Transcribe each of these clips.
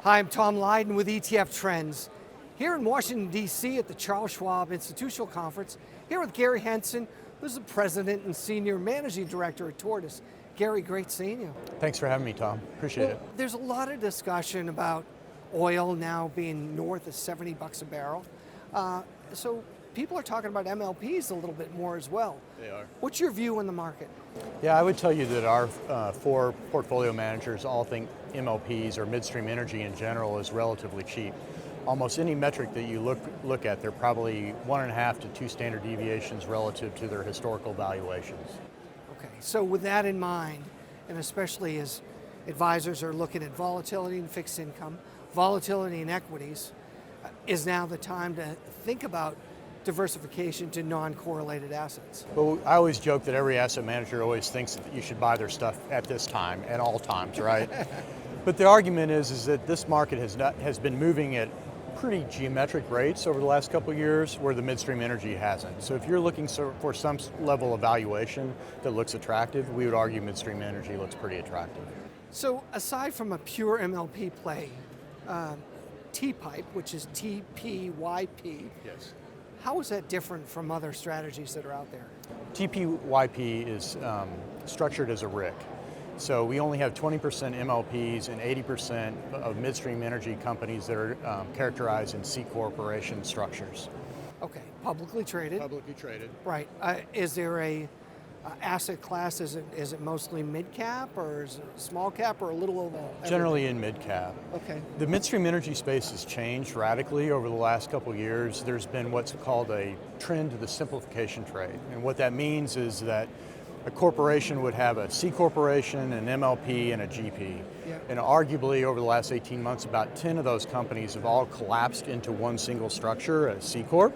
Hi, I'm Tom Lydon with ETF Trends. Here in Washington, D.C. at the Charles Schwab Institutional Conference, here with Gary Henson, who's the President and Senior Managing Director at Tortoise. Gary, great seeing you. Thanks for having me, Tom. Appreciate it. There's a lot of discussion about oil now being north of 70 bucks a barrel. So people are talking about MLPs a little bit more as well. They are. What's your view on the market? Yeah, I would tell you that our four portfolio managers all think MLPs or midstream energy in general is relatively cheap. Almost any metric that you look at, they're probably 1.5 to 2 standard deviations relative to their historical valuations. Okay, so with that in mind, and especially as advisors are looking at volatility in fixed income, volatility in equities, is now the time to think about diversification to non-correlated assets. Well, I always joke that every asset manager always thinks that you should buy their stuff at this time, at all times, right? But the argument is that this market has been moving at pretty geometric rates over the last couple of years, where the midstream energy hasn't. So if you're looking for some level of valuation that looks attractive, we would argue midstream energy looks pretty attractive. So aside from a pure MLP play, TPYP, which is TPYP, yes. How is that different from other strategies that are out there? TPYP is structured as a RIC. So we only have 20% MLPs and 80% of midstream energy companies that are characterized in C corporation structures. Okay, publicly traded. Publicly traded. Right. Is there a asset class? Is it mostly mid cap, or is it small cap, or a little of everything? Generally in mid cap. Okay. The midstream energy space has changed radically over the last couple of years. There's been what's called a trend to the simplification trade. And what that means is that a corporation would have a C corporation, an MLP, and a GP. Yeah. And arguably over the last 18 months, about 10 of those companies have all collapsed into one single structure, a C corp.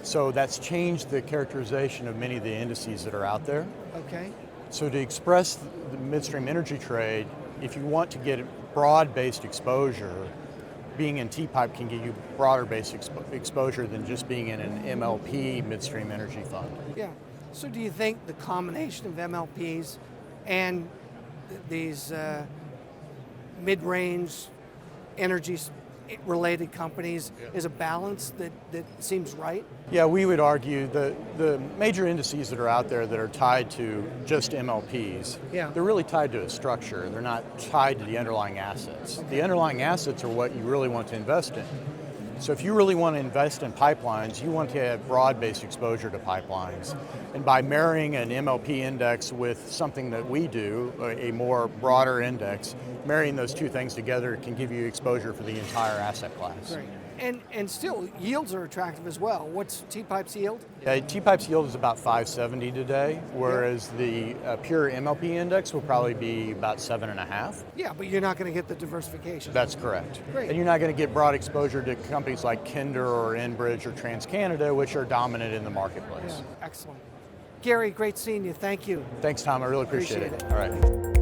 So that's changed the characterization of many of the indices that are out there. Okay. So to express the midstream energy trade, if you want to get broad-based exposure, being in TPYP can give you broader-based exposure than just being in an MLP midstream energy fund. Yeah. So do you think the combination of MLPs and these mid-range energy-related companies is a balance that seems right? Yeah, we would argue the major indices that are out there that are tied to just MLPs, they're really tied to a structure. They're not tied to the underlying assets. Okay. The underlying assets are what you really want to invest in. So if you really want to invest in pipelines, you want to have broad-based exposure to pipelines. And by marrying an MLP index with something that we do, a more broader index, marrying those two things together can give you exposure for the entire asset class. Great. And still, yields are attractive as well. What's TPYP's yield? TPYP's yield is about 570 today, whereas the pure MLP index will probably be about 7.5. Yeah, but you're not going to get the diversification. That's correct. Great. And you're not going to get broad exposure to companies like Kinder or Enbridge or TransCanada, which are dominant in the marketplace. Yeah, excellent. Gary, great seeing you. Thank you. Thanks, Tom. I really appreciate it. it. All right.